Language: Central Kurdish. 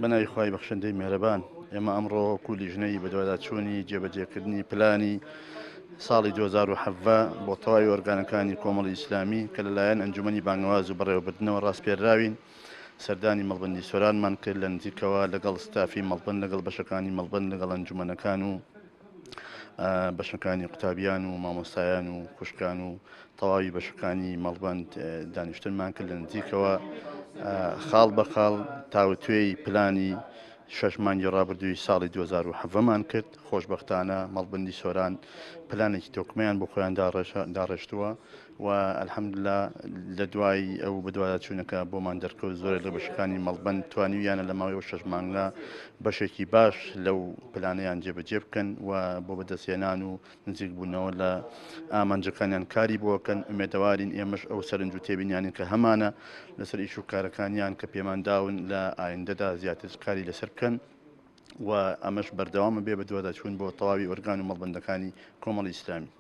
بەناوی خوای بەخشندەی میهرەبان ئێمە ئەمڕۆ کولی ژنەی بەدواداچوونی جێبەجێکردنی پلانی ساڵی 2017 بۆ تەواوی ئۆرگانەکانی کۆمەڵی ئیسلامی کە لەلایەن ئەنجومەنی بانگەواز و بەڕێوەبردنەوە ڕاستپێراوین سەردانی مەڵبەندی سۆرانمان کرد لە نزیکەوە لەگەڵ ستافی مەڵبەند لەگەڵ بەشەکانی مەڵبەند لەگەڵ ئەنجومەنەکان و بەشەکانی قوتابیان و مامۆستایان و خوشکان و تەواوی بەشەکانی مەڵبەند دانیشتنمان کرد لە نزیکەوە خاڵ بە خاڵ تاوتوێی پلانی 6 مانگی ڕابردووی ساڵی 2017مان کرد. خۆشببختانە مەڵبەندی سۆران پلانێکی تۆکمیان بۆ خۆیان داڕێشتووە و ئەلحەمدوللا لە دوای ئەو بەدواداچوونەکە بۆمان دەرکەوت زۆرێک لە بەشەکانی مەڵبەند توانیویانە لە ماوەی 6 مانگە بەشێکی باش لەو پلانەیان جێبەجێ بکەن و بۆ بەدەستێنان و نزیک بوونەوە لە ئامانجەکانیان کاری بۆکەن. ئومێدەوارین ئێمەش ئەو سەرنج و تێبینیانین کە هەمانە لەسەر ئیش و کارەکانیان کە پێمان داون لە ئایندەدا زیاتر کاری لەسەر بکەن و ئەمەش بەردەوامە بێ بە دوواداچوون بۆ تەواوی ئۆرگان و مەڵبەندەکانی کۆمەڵی ئیسلامی.